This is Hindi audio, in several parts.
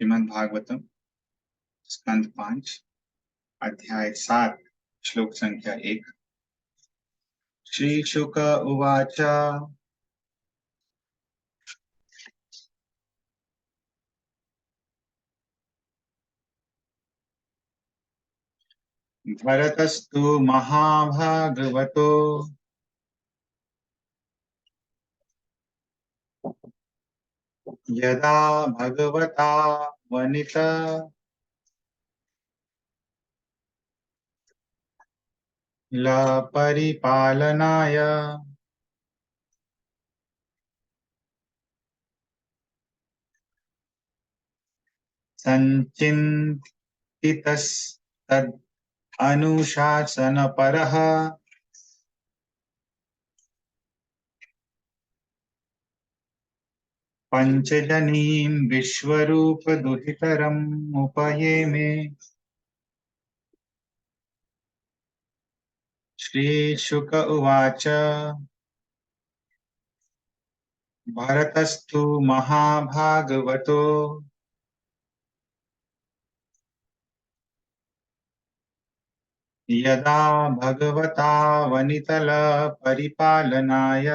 श्रीमद् भागवतम स्कंद 5 अध्याय 7 श्लोक संख्या 1। श्री शुक उवाच भरतस्तु महाभागवतो यदा भगवता वनित परिपालनाय संचिन्तितस्तद् अनुशासनपरः पंचजनीं विश्वरूप दुहितरम् उपयेमे। श्रीशुक उवाच भरतस्तु महाभागवतो यदा भगवता वनितल परिपालनाय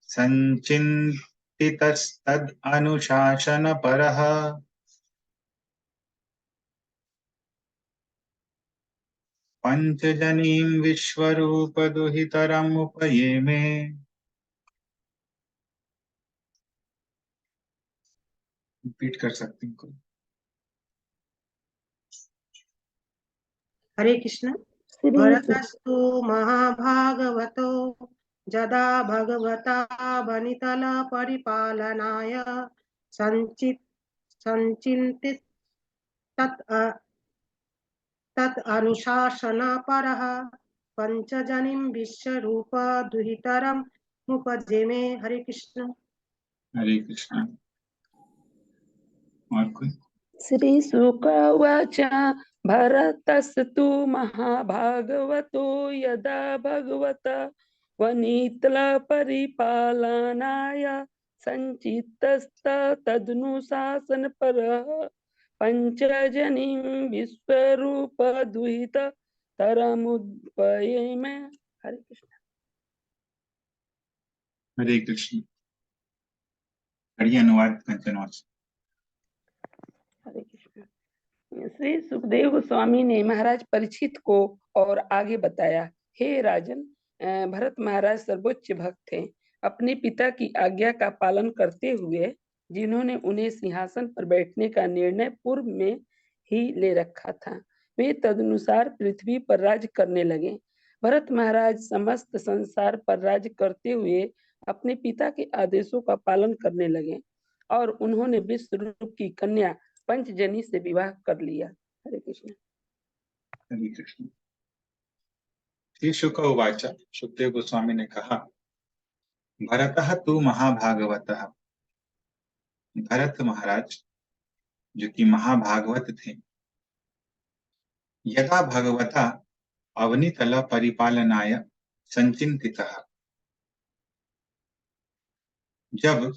संचिन्तितस्तद् अनुशासनपरः पंचजनीं विश्वरूप दुहितरम् उपयेमे। रिपीट कर सकती हूँ। हरे कृष्ण। भरतस्तु महाभागवतो यदा भगवता वनितल परिपालनाय संचिन्तित तत् अनुशासनपरः पंचजनीं विश्वरूप दुहितरम् उपजेमे। हरे कृष्ण। हरे कृष्ण। और कोई? श्री शुक उवाच भरतस्तु महाभागवतो यदा भगवता वनितल परिपालनाय संचित्तस्तदनुशासनपरः पंचजनीं विश्वरूप दुहित तरमुपयेमे। हरे कृष्ण। हरे कृष्ण। हरि अनुवाद कंचनवास। हरे कृष्ण। श्री सुखदेव गोस्वामी ने महाराज परीक्षित को और आगे बताया, हे राजन, भरत महाराज सर्वोच्च भक्त थे। अपने पिता की आज्ञा का पालन करते हुए जिन्होंने उन्हें सिंहासन पर बैठने का निर्णय पूर्व में ही ले रखा था, वे तदनुसार पृथ्वी पर राज्य करने लगे। भरत महाराज समस्त संसार पर राज्य करते हुए अपने पिता के आदेशों का पालन करने लगे और उन्होंने विश्व रूप की कन्या पंचजनी से विवाह कर लिया। हरे कृष्ण। हरे कृष्ण। श्री शुक उवाच, सुखदेव गोस्वामी ने कहा, भरतः तु महाभागवतः, भरत महाराज जो कि महाभागवत थे, यदा भगवता अवनीतल परिपालनाय संचिन्तितः, जब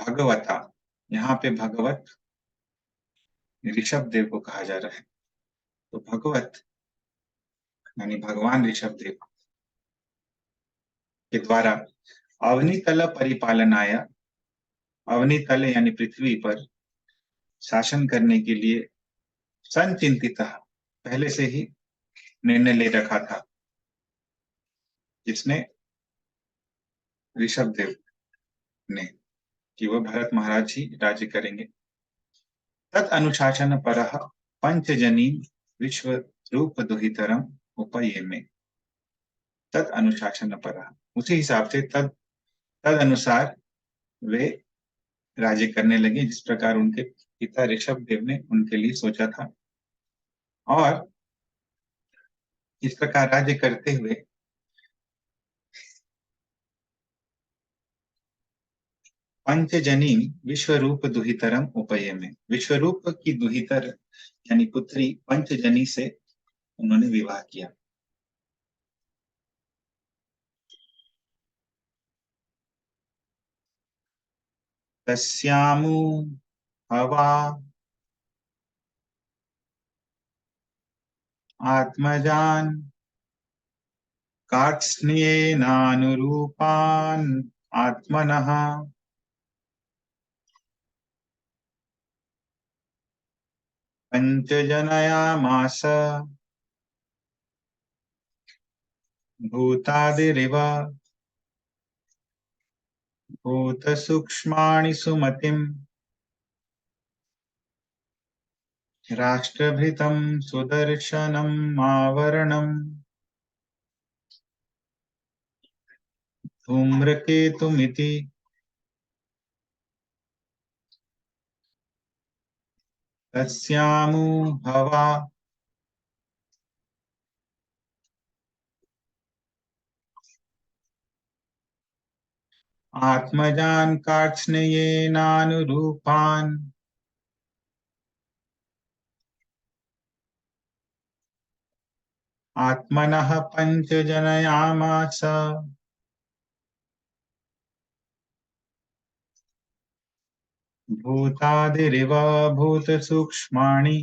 भगवता, यहाँ पे भगवत ऋषभ देव को कहा जा रहा है, तो भगवत यानी भगवान ऋषभ देव के द्वारा अवनीतल परिपालनाय, अवनीतल यानी पृथ्वी पर शासन करने के लिए संचिंतित, पहले से ही निर्णय ले रखा था, जिसने ऋषभ देव ने, कि वह भरत महाराज ही राज्य करेंगे। तत् अनुशासन परः पंचजनी विश्व रूप दुहितरम उपयेमे। तत् अनुशासन परः, उसी हिसाब से तद अनुसार वे राज्य करने लगे, जिस प्रकार उनके पिता ऋषभ देव ने उनके लिए सोचा था। और इस प्रकार राज्य करते हुए पंचजनी विश्वरूप दुहितरम उपयेमे, विश्वरूप की दुहितर यानी पुत्री पंचजनी से उन्होंने विवाह किया। तस्यामु हवा आत्मजान कार्त्स्न्येनानुरूपान् आत्मनः पञ्चजनयामास भूतादिरिव भूतसूक्ष्माणि सुमतिम् राष्ट्रभृतं सुदर्शनम् आवरणम् धूम्रकेतुमिति तस्यामु हवा आत्मजान् कार्त्स्न्येनानुरूपान् आत्मनः पञ्चजनयामास भूतादिरिव भूतसूक्ष्माणि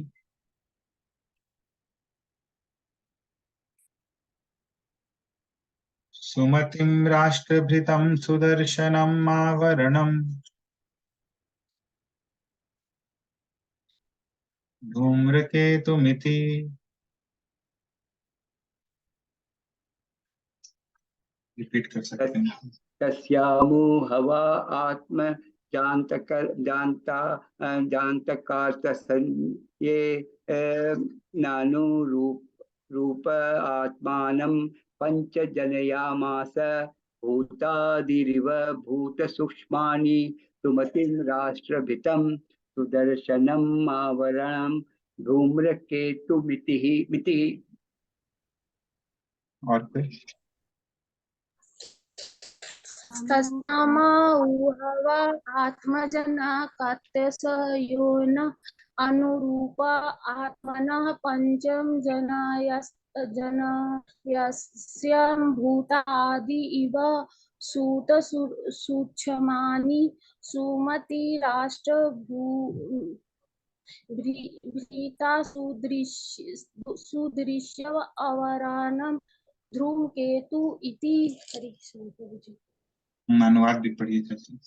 सुमतिं राष्ट्रभृतं सुदर्शनम् आवरणम् धूम्रकेतुमिति रिपीट कर सकते हैं। तस्यामु हवा आत्म जानतकार्तसंये नानुरूप आत्मानं पंचजनयामास भूतादिरिव भूतसूक्ष्माणि सुमतिं राष्ट्रभितं सुदर्शनम् आवरणं धूम्रकेतुमिति। और फिर तस्माउहवा आत्मजना कात्यसयोन अनुरूप आत्मनः पंचम जनयस्यं भूतादि इव सूक्ष्मानि सुमति राष्ट्र भृता सुदृश्य अवरानं धूमकेतु इति। अनुवाद भी पढ़िए जैसे।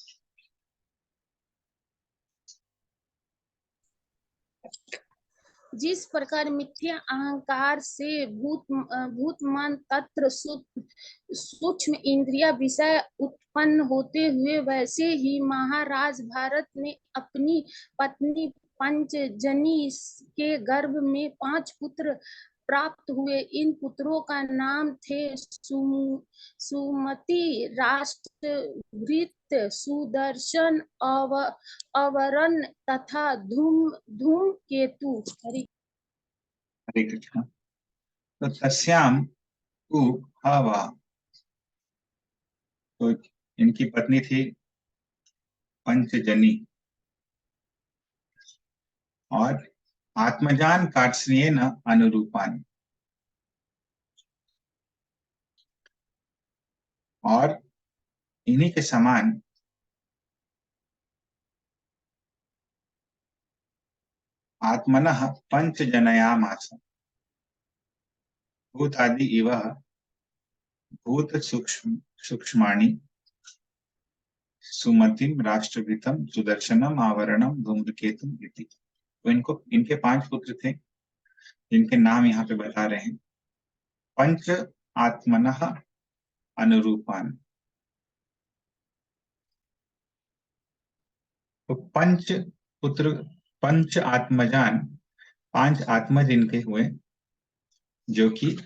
जिस प्रकार मिथ्या अहंकार से भूत मन तत्र सूक्ष्म इंद्रिय विषय उत्पन्न होते हुए, वैसे ही महाराज भारत ने अपनी पत्नी पंचजनी के गर्भ में 5 पुत्र प्राप्त हुए। इन पुत्रों का नाम थे सुमति, राष्ट्रभृत, सुदर्शन, अवरण तथा धूमकेतु। हरे कृष्ण। तो तस्याम उ हवा, तो इनकी पत्नी थी पंचजनी, और आत्मजान कार्त्स्न्येन अनुरूपान, और इन्हीं के समान आत्मनः पंचजनयामास भूतादि इव भूत सूक्ष्माणि सुमतिम राष्ट्रभृतम सुदर्शनम आवरणम धूम्रकेतुम इति। तो इनके 5 पुत्र थे, जिनके नाम यहाँ पे बता रहे हैं। पंच आत्मनः अनुरूपान, तो पंच पुत्र, पंच आत्मजान, 5 आत्मज इनके हुए, जो कि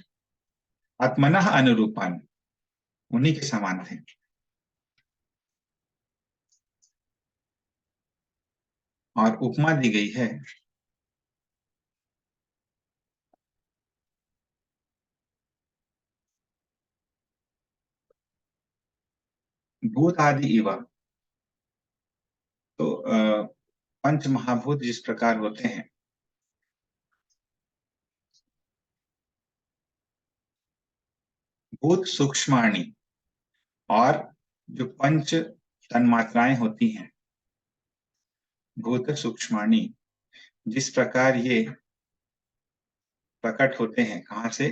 आत्मनः अनुरूपान, उन्हीं के समान थे। और उपमा दी गई है भूत आदि इव। तो पंच महाभूत जिस प्रकार होते हैं, भूत सूक्ष्माणि, और जो पंच तन्मात्राएं होती हैं, भूत सूक्ष्माणि, जिस प्रकार ये प्रकट होते हैं, कहाँ से?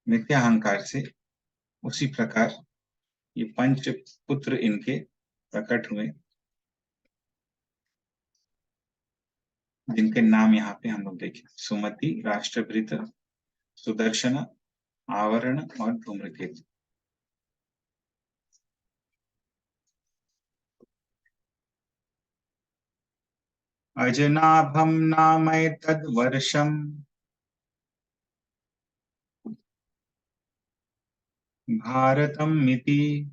मिथ्या अहंकार से, उसी प्रकार ये पंच पुत्र इनके प्रकट हुए, जिनके नाम यहाँ पे हम लोग देखें, सुमति, राष्ट्रभृत, सुदर्शन, आवरण और धूम्रकेतु। अजनाभं नामैतद् वर्षम् भारतमिति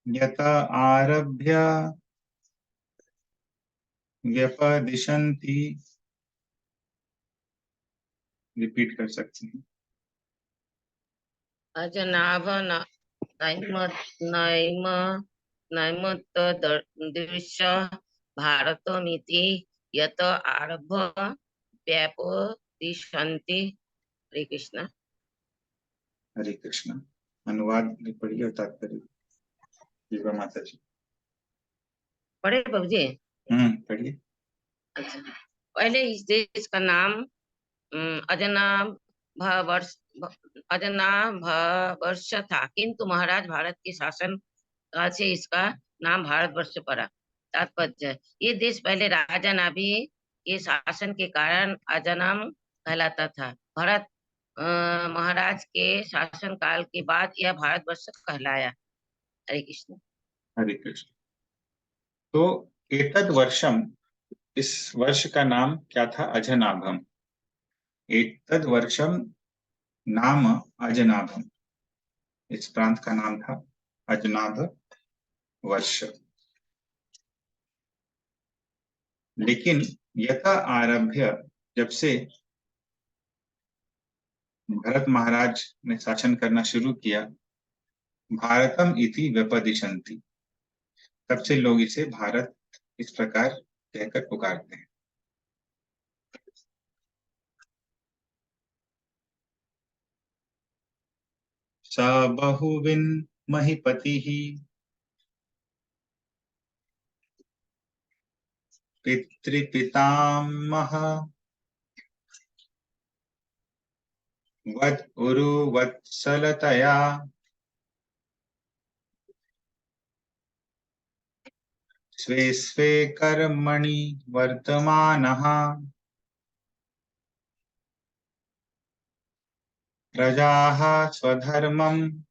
यत आरभ्य व्यपदिशन्ति। रिपीट कर सकते हैं। अजनाभ नैमतदृश भारतमिति यत आरभ्य व्यापदिशन्ति। हरे कृष्ण। हरे कृष्ण। अनुवाद भी पढ़िए और तात्पर्य। विवा माता जी। पढ़े बाबूजी? पढ़िए। अच्छा, पहले इस देश का नाम अजनाभवर्ष था, किंतु महाराज भारत के शासन काल से इसका नाम भारतवर्ष पड़ा। तात्पर्य, ये देश पहले राजा नाभि के शासन के कारण अजनम कहलाता था। भरत महाराज के शासन काल के बाद यह भारतवर्ष कहलाया। हरे कृष्ण। हरे कृष्ण। तो एतद वर्षम, इस वर्ष का नाम क्या था? अजनाभम। एतद वर्षम नाम अजनाभम, इस प्रांत का नाम था अजनाभ वर्ष। लेकिन यथा आरभ्य, जब से भरत महाराज ने शासन करना शुरू किया, भारतम इति व्यपदिशन्ति, तब से लोग इसे भारत इस प्रकार कहकर पुकारते हैं। स बहुविन महीपतिः पितृपितामह वद उरु वत्सलतया स्वे स्वे कर्मणि वर्तमानः प्रजाः स्वधर्मम्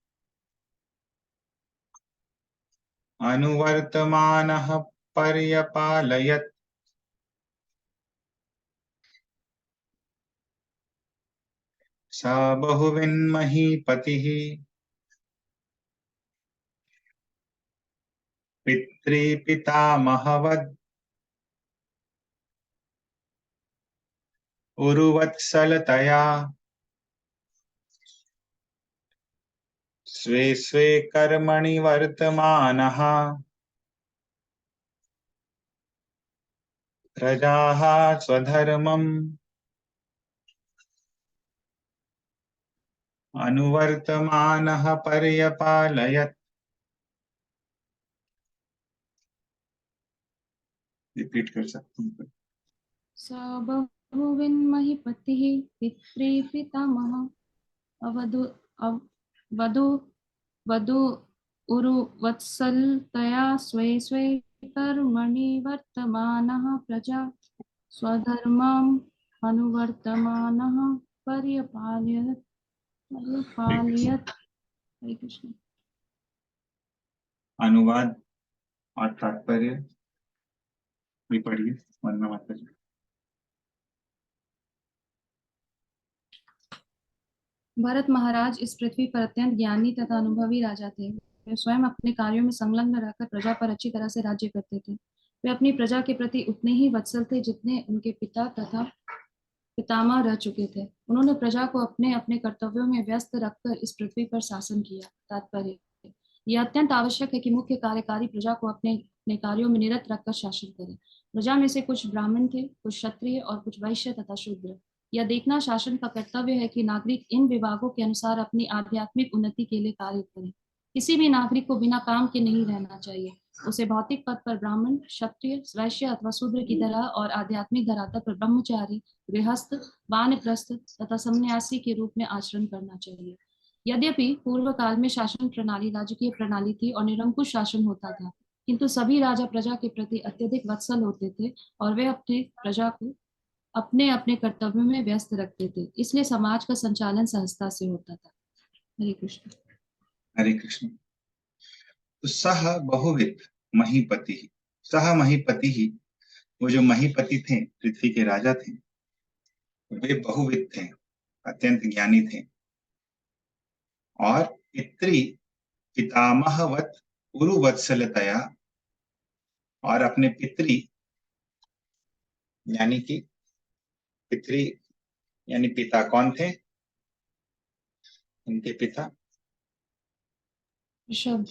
अनुवर्तमानः पर्यपालयत्। स बहुविन्महीपतिः पितृपितामहवद् उरुवत्सलतया स्वे स्वे कर्मणि वर्तमानः प्रजाः स्वधर्मम् अनुवर्तमानः पर्यपालयत्। रिपीट कर सकते हैं। स बहुविन्महीपतिः पितृपितामह वधू उरु वत्सलतया स्वे स्वे कर्मणि वर्तमानः प्रजा स्वधर्मम् अनुवर्तमानः पर्यपालयत्। हरे कृष्ण। अनुवाद और तात्पर्य भी पढ़िए वंदना माता जी। भरत महाराज इस पृथ्वी पर अत्यंत ज्ञानी तथा अनुभवी राजा थे। वे स्वयं अपने कार्यों में संलग्न रहकर प्रजा पर अच्छी तरह से राज्य करते थे। वे अपनी प्रजा के प्रति उतने ही वत्सल थे जितने उनके पिता तथा पितामह रह चुके थे। उन्होंने प्रजा को अपने अपने कर्तव्यों में व्यस्त रखकर इस पृथ्वी पर शासन किया। तात्पर्य, यह अत्यंत आवश्यक है कि मुख्य कार्यकारी प्रजा को अपने अपने कार्यों में निरत रखकर शासन करे। प्रजा में से कुछ ब्राह्मण थे, कुछ क्षत्रिय और कुछ वैश्य तथा शूद्र। यह देखना शासन का कर्तव्य है कि नागरिक इन विभागों के अनुसार अपनी आध्यात्मिक उन्नति के लिए कार्य करें। किसी भी नागरिक को बिना काम के नहीं रहना चाहिए। उसे भौतिक पद पर ब्राह्मण, क्षत्रिय, वैश्य अथवा शूद्र की तरह और आध्यात्मिक धरातल पर ब्रह्मचारी, गृहस्थ, वानप्रस्थ तथा सन्यासी के रूप में आचरण करना चाहिए। यद्यपि पूर्व काल में शासन प्रणाली राजकीय प्रणाली थी और निरंकुश शासन होता था, किंतु सभी राजा प्रजा के प्रति अत्यधिक वत्सल होते थे और वे अपने प्रजा को अपने अपने कर्तव्यों में व्यस्त रखते थे, इसलिए समाज का संचालन सहजता से होता था। हरे कृष्ण। हरे कृष्ण। तो सह बहुविध महीपति, सह महीपति ही, वो जो महीपति थे, पृथ्वी के राजा थे, वे बहुविध थे, अत्यंत ज्ञानी थे और पितृ पितामहवत उरुवत्सलतया, और अपने पितृ यानी कि पितृ यानी पिता कौन थे? उनके पिता ऋषभ,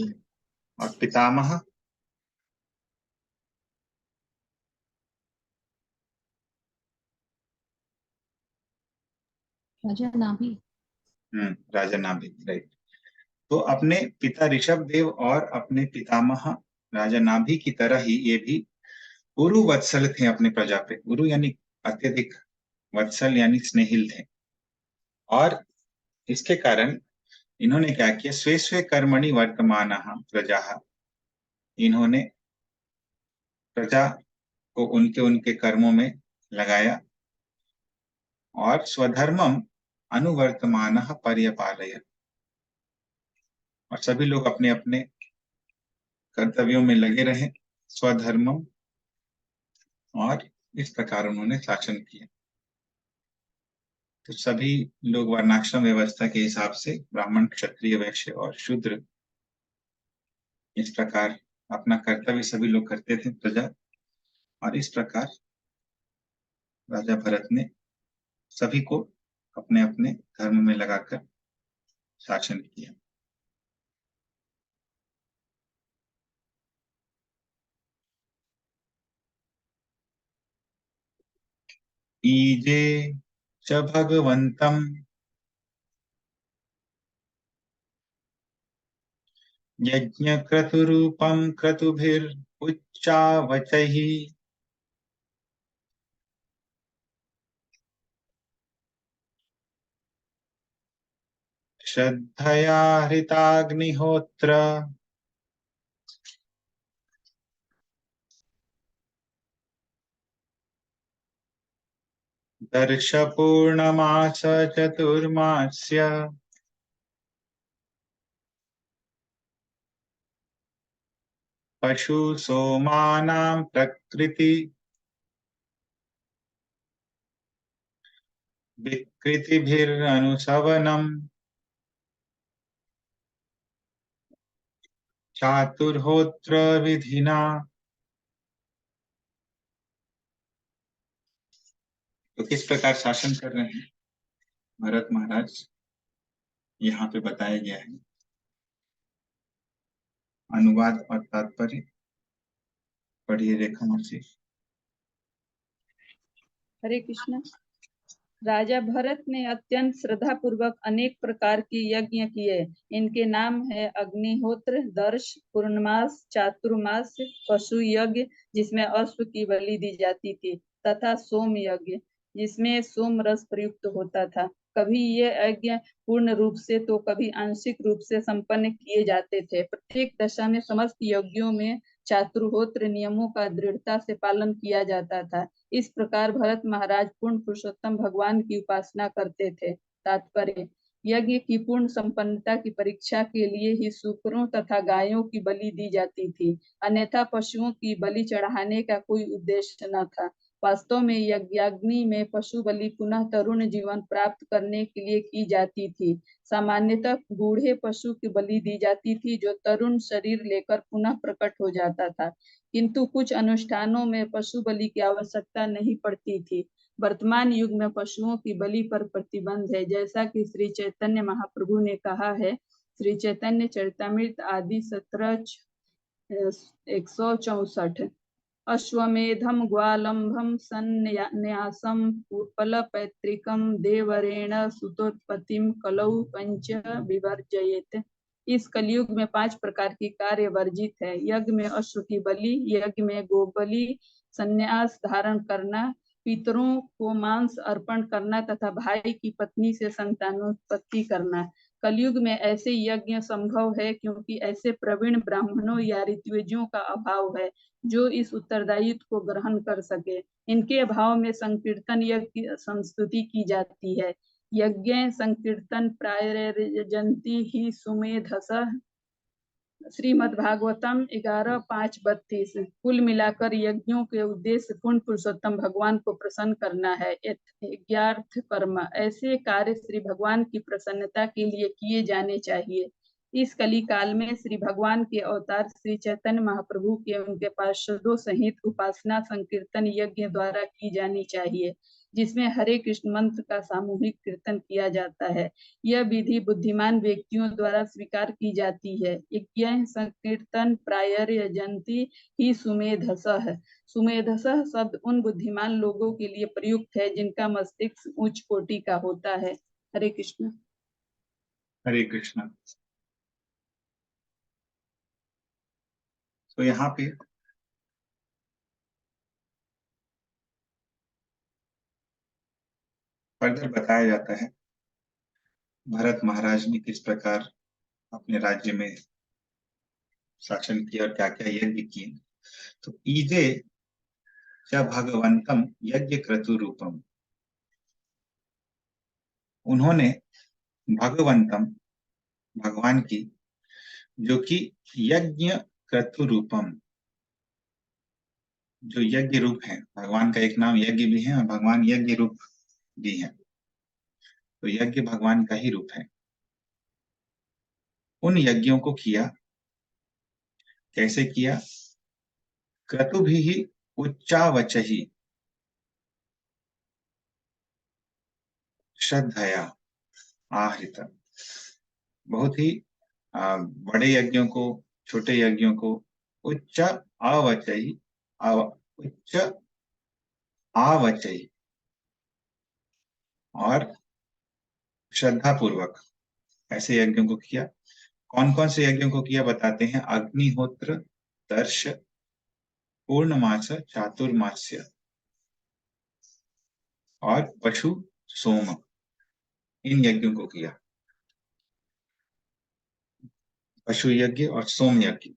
और पितामह राजा नाभि। राजा नाभि, राइट। तो अपने पिता ऋषभ देव और अपने पितामह राजा नाभि की तरह ही ये भी उरु वत्सल थे अपने प्रजा पे। उरु यानी अत्यधिक, वत्सल यानी स्नेहिल थे। और इसके कारण इन्होंने क्या किया? स्वे स्वे कर्मणि वर्तमानः प्रजाः, इन्होंने प्रजा को उनके उनके कर्मों में लगाया और स्वधर्मम अनुवर्तमानः पर्यपालय, और सभी लोग अपने अपने कर्तव्यों में लगे रहे, स्वधर्मम, और इस प्रकार उन्होंने शासन किया। तो सभी लोग वर्णाश्रम व्यवस्था के हिसाब से ब्राह्मण, क्षत्रिय, वैश्य और शूद्र, इस प्रकार अपना कर्तव्य सभी लोग करते थे प्रजा, और इस प्रकार राजा भरत ने सभी को अपने अपने धर्म में लगाकर शासन किया। ईजे च भगवंतम यज्ञ क्रतुरूपम क्रतुभिर उच्चावचैः श्रद्धया हृताग्निहोत्र दर्श पूर्णमास चतुर्मास्य पशु सोमानां प्रकृति विकृतिभिरनुसवनम् चातुर्होत्र विधिना। तो किस प्रकार शासन कर रहे हैं भरत महाराज, यहाँ पे बताया गया है। अनुवाद और तात्पर्य पढ़िए रेखा मौसी। हरे कृष्ण। राजा भरत ने अत्यंत श्रद्धा पूर्वक अनेक प्रकार के यज्ञ किए। इनके नाम है अग्निहोत्र, दर्श, पूर्णमास, चातुर्मास, पशु यज्ञ जिसमें अश्व की बलि दी जाती थी, तथा सोम यज्ञ जिसमें सोम रस प्रयुक्त होता था। कभी ये यज्ञ पूर्ण रूप से तो कभी आंशिक रूप से संपन्न किए जाते थे। प्रत्येक दशा में समस्त यज्ञों में चातुर्होत्र नियमों का दृढ़ता से पालन किया जाता था। इस प्रकार भरत महाराज पूर्ण पुरुषोत्तम भगवान की उपासना करते थे। तात्पर्य: यज्ञ की पूर्ण संपन्नता की परीक्षा के लिए ही सूकरों तथा गायों की बलि दी जाती थी, अन्यथा पशुओं की बलि चढ़ाने का कोई उद्देश्य न था। वास्तव में यज्ञाग्नि में पशु बलि पुनः तरुण जीवन प्राप्त करने के लिए की जाती थी। सामान्यतः बूढ़े पशु की बलि दी जाती थी जो तरुण शरीर लेकर पुनः प्रकट हो जाता था, किंतु कुछ अनुष्ठानों में पशु बलि की आवश्यकता नहीं पड़ती थी। वर्तमान युग में पशुओं की बलि पर प्रतिबंध है, जैसा कि श्री चैतन्य महाप्रभु ने कहा है। श्री चैतन्य चरितमृत आदि 17:164। अश्वमेधम ग्वालंभम सन्न्यासम फलपैतृकम देवरेण सुतोत्पत्तिम कलौ पंच विवर्जयेत्। इस कलयुग में 5 प्रकार की कार्य वर्जित है। यज्ञ में अश्व की बलि, यज्ञ में गोबलि, संन्यास धारण करना, पितरों को मांस अर्पण करना तथा भाई की पत्नी से संतानोत्पत्ति करना। कलयुग में ऐसे यज्ञ संभव है क्योंकि ऐसे प्रवीण ब्राह्मणों या ऋत्विजों का अभाव है जो इस उत्तरदायित्व को ग्रहण कर सके। इनके अभाव में संकीर्तन यज्ञ संस्तुति की जाती है। यज्ञ संकीर्तन प्रायजन्ति ही सुमेधसः। श्रीमद् भागवतम 11:5-32। कुल मिलाकर यज्ञों के उद्देश्य पूर्ण पुरुषोत्तम भगवान को प्रसन्न करना है। यज्ञार्थ कर्म, ऐसे कार्य श्री भगवान की प्रसन्नता के लिए किए जाने चाहिए। इस कली काल में श्री भगवान के अवतार श्री चैतन्य महाप्रभु के उनके पार्षदों सहित उपासना संकीर्तन यज्ञ द्वारा की जानी चाहिए, जिसमें हरे कृष्ण मंत्र का सामूहिक कीर्तन किया जाता है। यह विधि बुद्धिमान व्यक्तियों द्वारा स्वीकार की जाती है। यज्ञ संकीर्तन प्रायजन्ति ही सुमेधसः। सुमेधसः शब्द उन बुद्धिमान लोगों के लिए प्रयुक्त है जिनका मस्तिष्क उच्च कोटि का होता है। हरे कृष्ण। हरे कृष्ण। तो यहाँ पे फर्दर बताया जाता है भरत महाराज ने किस प्रकार अपने राज्य में शासन किया और क्या क्या यज्ञ किए। तो ईजे च भगवंतम यज्ञ क्रतु रूपम, उन्होंने भगवंतम भगवान की, जो कि यज्ञ क्रतु रूपम, जो यज्ञ रूप है, भगवान का एक नाम यज्ञ भी है और भगवान यज्ञ रूप भी है, तो यज्ञ भगवान का ही रूप है। उन यज्ञों को किया, कैसे किया? क्रतु भी ही उच्चावचहि श्रद्धया आहृत, बहुत ही बड़े यज्ञों को, छोटे यज्ञों को उच्च आवचहि उच्च आवचहि और श्रद्धा पूर्वक ऐसे यज्ञों को किया। कौन कौन से यज्ञों को किया बताते हैं। अग्निहोत्र, दर्श, पूर्णमास, चातुर्मास्य और पशु सोम, इन यज्ञों को किया। पशु यज्ञ और सोम यज्ञ।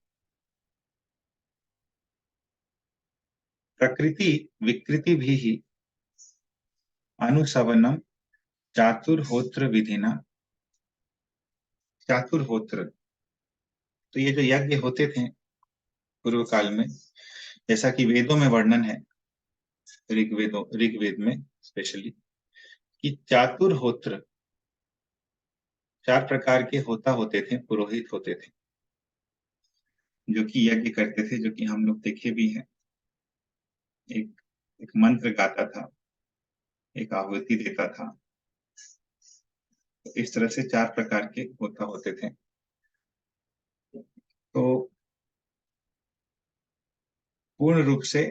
प्रकृति विकृति भी ही अनुसवनम चातुर्होत्र विधिना। चातुर्होत्र, तो ये जो यज्ञ होते थे पूर्व काल में, जैसा कि वेदों में वर्णन है, ऋग्वेद में स्पेशली, कि चातुर्होत्र 4 प्रकार के होते थे, पुरोहित होते थे, जो कि यज्ञ करते थे, जो कि हम लोग देखे भी हैं। एक मंत्र गाता था, एक आहुति देता था, तो इस तरह से 4 प्रकार के होते थे। तो पूर्ण रूप से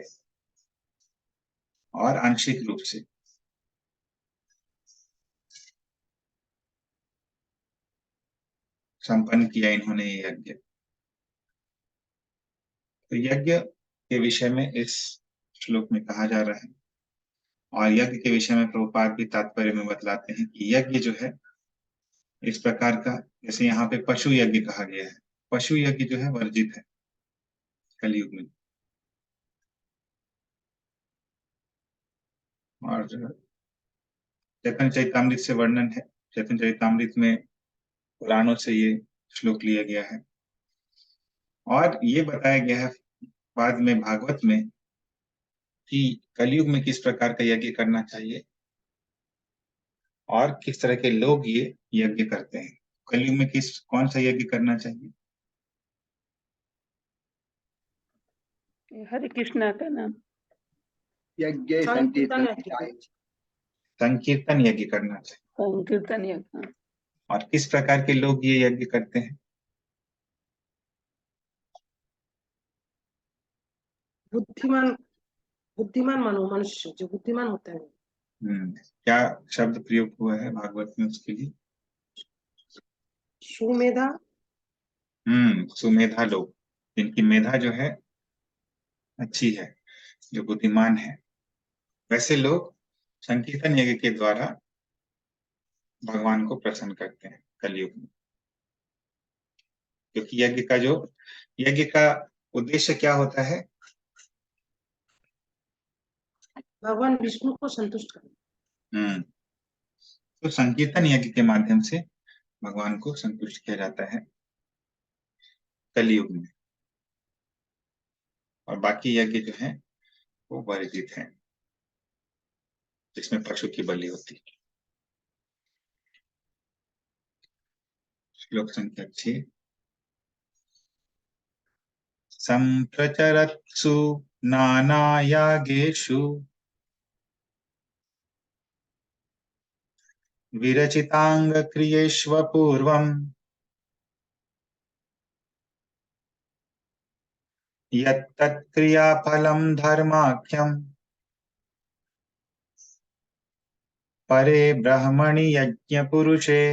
और आंशिक रूप से संपन्न किया इन्होंने ये यज्ञ। तो यज्ञ के विषय में इस श्लोक में कहा जा रहा है, और यज्ञ के विषय में प्रभुपाद भी तात्पर्य में बतलाते हैं कि यज्ञ जो है इस प्रकार का, जैसे यहाँ पे पशु यज्ञ कहा गया है, पशु यज्ञ जो है वर्जित है कलयुग में। और चैतन्य चरितामृत से वर्णन है, चैतन्य चरितामृत में पुराणों से ये श्लोक लिया गया है, और ये बताया गया है बाद में भागवत में कि कलयुग में किस प्रकार का यज्ञ करना चाहिए और किस तरह के लोग ये यज्ञ करते हैं। कलयुग में कौन सा यज्ञ करना चाहिए? हरे कृष्णा का नाम यज्ञ संकीर्तन संकीर्तन यज्ञ करना चाहिए। संकीर्तन यज्ञ। और किस प्रकार के लोग ये यज्ञ करते हैं? बुद्धिमान मनुष्य, जो बुद्धिमान होता है। क्या शब्द प्रयोग हुआ है भागवत में उसके लिए? सुमेधा सुमेधा लोग, जिनकी मेधा जो है अच्छी है, जो बुद्धिमान है, वैसे लोग संकीर्तन यज्ञ के द्वारा भगवान को प्रसन्न करते हैं कलयुग में। क्योंकि यज्ञ का उद्देश्य क्या होता है? भगवान विष्णु को संतुष्ट करना। तो संकीर्तन यज्ञ के माध्यम से भगवान को संतुष्ट किया जाता है कलयुग में, और बाकी यज्ञ जो है वो वर्जित है, जिसमें पशु की बलि होती है। श्लोक संख्या 6। संप्रचरत्सु नानायागेषु विरचितांगक्रियेष्व पूर्वम् यत्तत्क्रियाफलं धर्माख्यं परे ब्रह्मणि यज्ञपुरुषे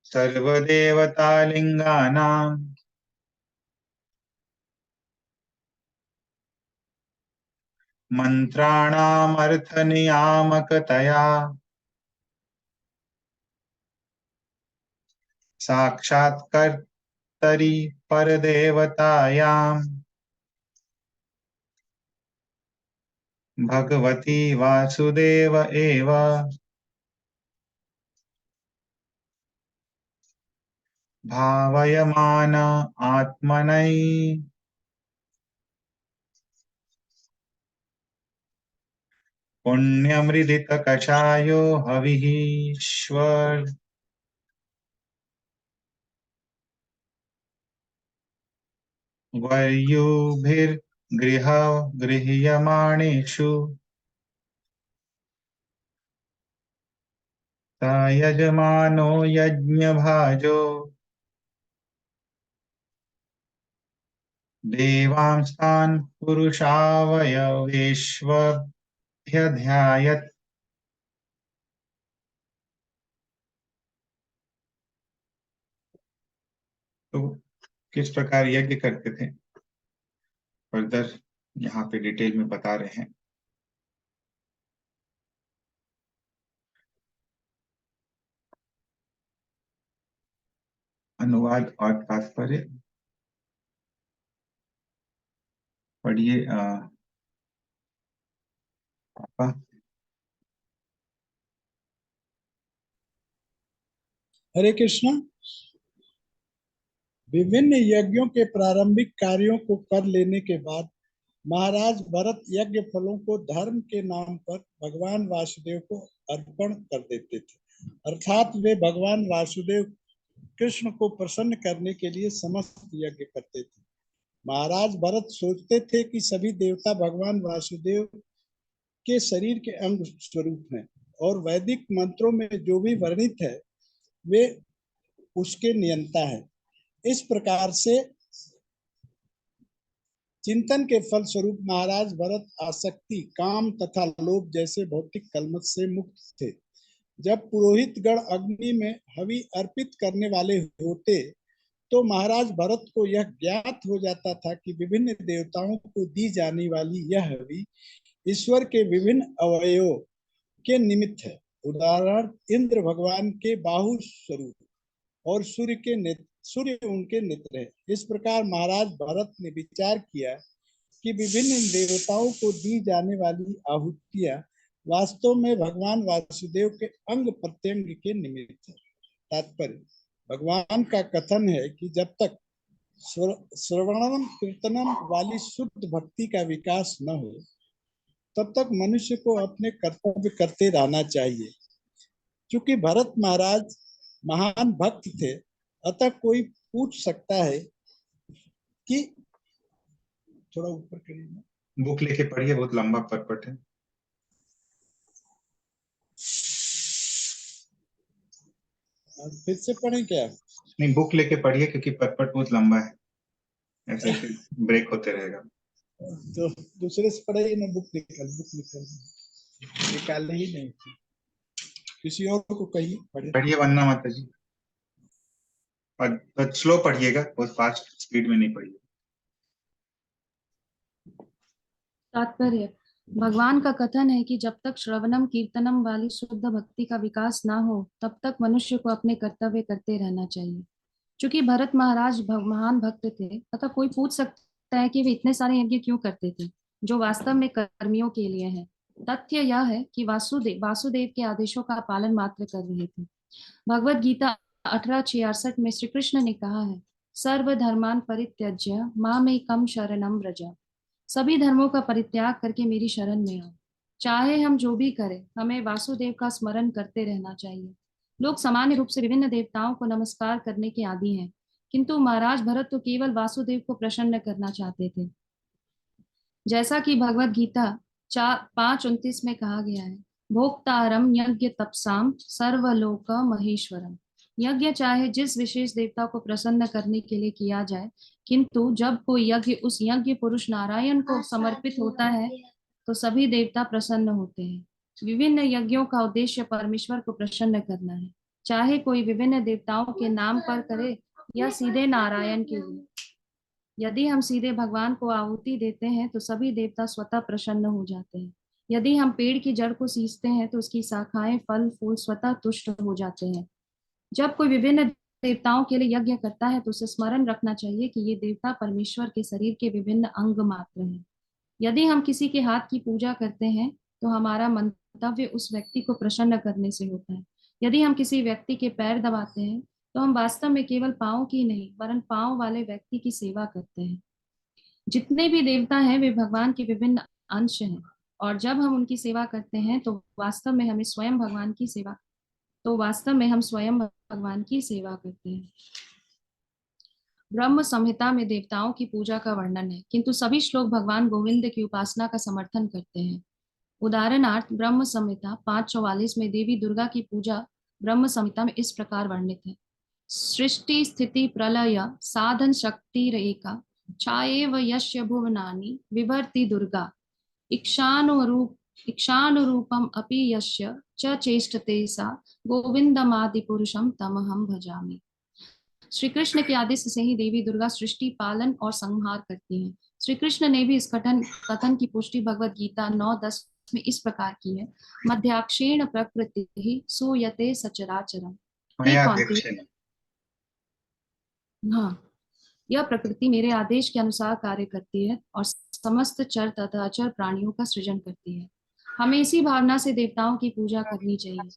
सर्वदेवतालिंगानां मंत्राणामर्थनियामकतया साक्षात्कर्तरि परदेवतायां भगवती वासुदेव एव भावयमान आत्मनै पुण्यमृदितकषायो हविः गृह्यमाणेषु स यजमानो यज्ञभाजो देवांस्तान् पुरुषावयवेष्वभ्यध्यायत्। तो किस प्रकार यज्ञ करते थे फर्दर यहाँ पे डिटेल में बता रहे हैं। अनुवाद और तात्पर्य पढ़िए पापा। हरे कृष्ण। विभिन्न यज्ञों के प्रारंभिक कार्यों को कर लेने के बाद महाराज भरत यज्ञ फलों को धर्म के नाम पर भगवान वासुदेव को अर्पण कर देते थे, अर्थात वे भगवान वासुदेव कृष्ण को प्रसन्न करने के लिए समस्त यज्ञ करते थे। महाराज भरत सोचते थे कि सभी देवता भगवान वासुदेव के शरीर के अंग स्वरूप हैं और वैदिक मंत्रों में जो भी वर्णित है वे उसके नियंता है। इस प्रकार से चिंतन के फल स्वरूप महाराज भरत आसक्ति, काम तथा लोभ जैसे भौतिक कलमश से मुक्त थे। जब पुरोहित गण अग्नि में हवि अर्पित करने वाले होते तो महाराज भरत को यह ज्ञात हो जाता था कि विभिन्न देवताओं को दी जाने वाली यह हवि ईश्वर के विभिन्न अवयवों के निमित्त है। उदाहरण इंद्र भगवान के बाहु स्वरूप और सूर्य उनके नेत्र है। इस प्रकार महाराज भरत ने विचार किया कि विभिन्न देवताओं को दी जाने वाली आहुतियां वास्तव में भगवान वासुदेव के अंग प्रत्यंग के निमित्त है। तात्पर्य, भगवान का कथन है कि जब तक श्रवणम कीर्तनम वाली शुद्ध भक्ति का विकास न हो तब तक मनुष्य को अपने कर्तव्य करते रहना चाहिए। क्योंकि भरत महाराज महान भक्त थे, अतः कोई पूछ सकता है कि थोड़ा ऊपर करिए, बुक लेके पढ़िए, बहुत लंबा पटपट है। फिर से पढ़ें क्या? नहीं, बुक लेके पढ़िए क्योंकि पटपट बहुत लंबा है, ऐसे ब्रेक होते रहेगा। तो दूसरे से पढ़िए ना, बुक निकाल ही नहीं, किसी और को कहिए पढ़िए। वन्ना माता जी। और स्लो पढ़िएगा, बहुत फास्ट स्पीड में नहीं पढ़िएगा। तात्पर्य। भगवान का कथन है कि जब तक श्रवणम कीर्तनम वाली शुद्ध भक्ति का विकास ना हो तब तक मनुष्य को अपने कर्तव्य करते रहना चाहिए। चूंकि भरत महाराज महान भक्त थे, अतः कोई पूछ सकता है कि वे इतने सारे यज्ञ क्यों करते थे, जो वास्तव में कर्मियों के लिए है। तथ्य यह है कि वासुदेव के आदेशों का पालन मात्र कर रहे थे। भगवत गीता 18:66 में श्री कृष्ण ने कहा है, सर्वधर्मान परित्यज्य मामेकं शरणं व्रज। सभी धर्मों का परित्याग करके मेरी शरण में आओ। चाहे हम जो भी करें, हमें वासुदेव का स्मरण करते रहना चाहिए। लोग सामान्य रूप से विभिन्न देवताओं को नमस्कार करने के आदी हैं, किंतु महाराज भरत तो केवल वासुदेव को प्रसन्न करना चाहते थे। जैसा कि भगवत गीता 5:29 में कहा गया है, भोक्तारम यज्ञ तपसाम सर्वलोक महेश्वरम। यज्ञ चाहे जिस विशेष देवता को प्रसन्न करने के लिए किया जाए, किंतु जब कोई यज्ञ उस यज्ञ पुरुष नारायण को समर्पित होता है तो सभी देवता प्रसन्न होते हैं। विभिन्न यज्ञों का उद्देश्य परमेश्वर को प्रसन्न करना है, चाहे कोई विभिन्न देवताओं के नाम पर करे या सीधे नारायण के लिए। यदि हम सीधे भगवान को आहुति देते हैं तो सभी देवता स्वतः प्रसन्न हो जाते हैं। यदि हम पेड़ की जड़ को सींचते हैं तो उसकी शाखाएं, फल, फूल स्वतः तुष्ट हो जाते हैं। जब कोई विभिन्न देवताओं के लिए यज्ञ करता है तो उसे स्मरण रखना चाहिए कि ये देवता परमेश्वर के शरीर के विभिन्न अंग मात्र हैं। यदि हम किसी के हाथ की पूजा करते हैं तो हमारा मंतव्य उस व्यक्ति को प्रसन्न करने से होता है। यदि हम किसी व्यक्ति के पैर दबाते हैं तो हम वास्तव में केवल पांव की नहीं वरन पांव वाले व्यक्ति की सेवा करते हैं। जितने भी देवता हैं वे भगवान के विभिन्न अंश हैं, और जब हम उनकी सेवा करते हैं तो वास्तव में हम स्वयं भगवान की सेवा करते हैं। ब्रह्म संहिता में देवताओं की पूजा का वर्णन है, किंतु सभी श्लोक भगवान गोविंद की उपासना का समर्थन करते हैं। उदाहरणार्थ ब्रह्म संहिता 5:44 में देवी दुर्गा की पूजा ब्रह्म संहिता में इस प्रकार वर्णित है, सृष्टि स्थिति प्रलय साधन शक्ति रेखा छाएव यस्य भुवनानि विभर्ति दुर्गा इक्षानुरूपम अपि यस्य च चेष्टते सा गोविंदमादि पुरुषम तमहम भजामि। श्री कृष्ण के आदेश से ही देवी दुर्गा सृष्टि, पालन और संहार करती हैं। श्री कृष्ण ने भी इस कथन की पुष्टि भगवत गीता 9:10 में इस प्रकार की है, मध्याक्षेण प्रकृति सूयते सचराचरम। हाँ, यह प्रकृति मेरे आदेश के अनुसार कार्य करती है और समस्त चर तथा अचर प्राणियों का सृजन करती है। हमें इसी भावना से देवताओं की पूजा करनी चाहिए।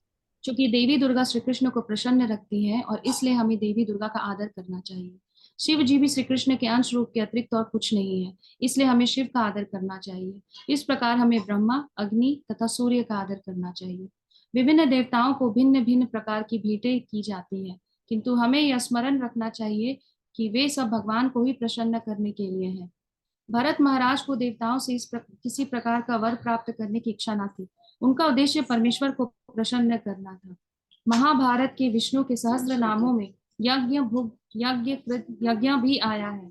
क्योंकि देवी दुर्गा श्री कृष्ण को प्रसन्न रखती हैं और इसलिए हमें देवी दुर्गा का आदर करना चाहिए। शिव जी भी श्री कृष्ण के अंश रूप के अतिरिक्त और कुछ नहीं है, इसलिए हमें शिव का आदर करना चाहिए। इस प्रकार हमें ब्रह्मा, अग्नि तथा सूर्य का आदर करना चाहिए। विभिन्न देवताओं को भिन्न भिन्न प्रकार की भेंटें की जाती है, किंतु हमें यह स्मरण रखना चाहिए कि वे सब भगवान को ही प्रसन्न करने के लिए हैं। भरत महाराज को देवताओं से किसी प्रकार का वर प्राप्त करने की इच्छा न थी। उनका उद्देश्य परमेश्वर को प्रसन्न करना था। महाभारत के विष्णु के सहस्त्र नामों में यज्ञ, भुग, यज्ञ, कृत, यज्ञ भी आया है।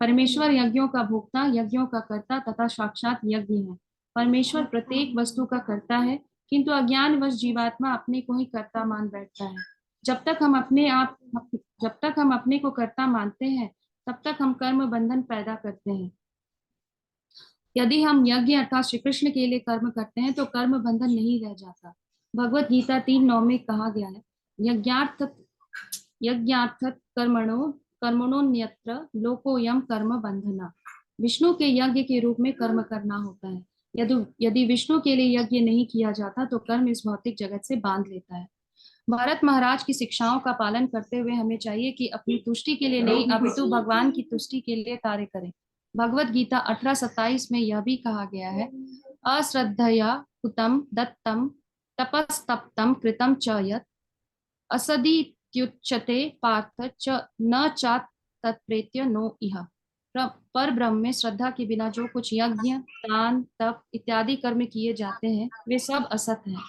परमेश्वर यज्ञों का भोक्ता, यज्ञों का कर्ता तथा साक्षात यज्ञ है। परमेश्वर प्रत्येक वस्तु का कर्ता है, किंतु अज्ञानवश जीवात्मा अपने को ही कर्ता मान बैठता है। जब तक हम अपने को कर्ता मानते हैं तब तक हम कर्म बंधन पैदा करते हैं। यदि हम यज्ञ अर्थात श्री कृष्ण के लिए कर्म करते हैं तो कर्म बंधन नहीं रह जाता। भगवत गीता 3:9 में कहा गया है, यज्ञार्थत कर्मणोन्यत्र लोकोयम कर्म बंधना। विष्णु के यज्ञ के रूप में कर्म करना होता है। यदि विष्णु के लिए यज्ञ नहीं किया जाता तो कर्म इस भौतिक जगत से बांध लेता है। भरत महाराज की शिक्षाओं का पालन करते हुए हमें चाहिए कि अपनी तुष्टि के लिए नहीं अपितु भगवान की तुष्टि के लिए कार्य करें। भगवत गीता 18:27 में यह भी कहा गया है, अश्रद्धया हुतम दत्तम तपस्तप्तम कृतम च यत् असदीत्युच्यते पार्थ च न चात् तत्प्रेत्य नो इह। पर ब्रह्म में श्रद्धा के बिना जो कुछ यज्ञ, दान, तप इत्यादि कर्म किए जाते हैं वे सब असत हैं।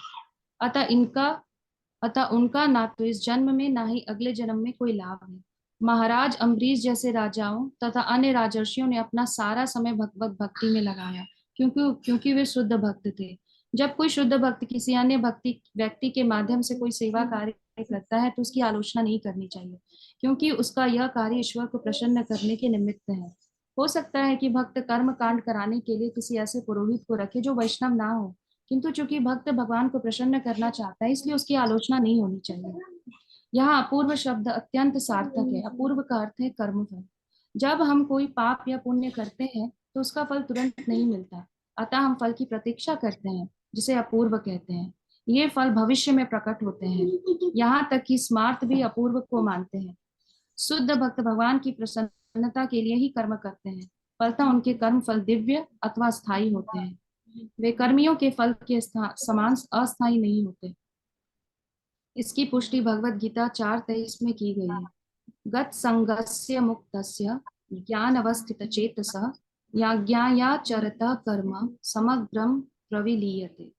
अतः उनका ना तो इस जन्म में ना ही अगले जन्म में कोई लाभ है। महाराज अम्बरीश जैसे राजाओं तथा अन्य राजर्षियों ने अपना सारा समय भगवत भक्ति में लगाया, क्योंकि वे शुद्ध भक्त थे। जब कोई शुद्ध भक्त किसी अन्य व्यक्ति के माध्यम से कोई सेवा कार्य करता है तो उसकी आलोचना नहीं करनी चाहिए, क्योंकि उसका यह कार्य ईश्वर को प्रसन्न करने के निमित्त है। हो सकता है कि भक्त कर्म कांड कराने के लिए किसी ऐसे पुरोहित को रखे जो वैष्णव ना हो, किंतु चूंकि भक्त भगवान को प्रसन्न करना चाहता है, इसलिए उसकी आलोचना नहीं होनी चाहिए। यहाँ अपूर्व शब्द अत्यंत सार्थक है। अपूर्व का अर्थ है कर्मफल। जब हम कोई पाप या पुण्य करते हैं तो उसका फल तुरंत नहीं मिलता, अतः हम फल की प्रतीक्षा करते हैं, जिसे अपूर्व कहते हैं। ये फल भविष्य में प्रकट होते हैं। यहाँ तक कि स्मार्त भी अपूर्व को मानते हैं। शुद्ध भक्त भगवान की प्रसन्नता के लिए ही कर्म करते हैं, फलतः उनके कर्म फल दिव्य अथवा स्थायी होते हैं। वे कर्मियों के फल के समान अस्थायी नहीं होते। इसकी पुष्टि भगवत गीता 4:23 में की गई है। गत संगस्य मुक्तस्य ज्ञान अवस्थित चेतसः याज्ञायाचरतः कर्म समग्रम प्रविलीयते।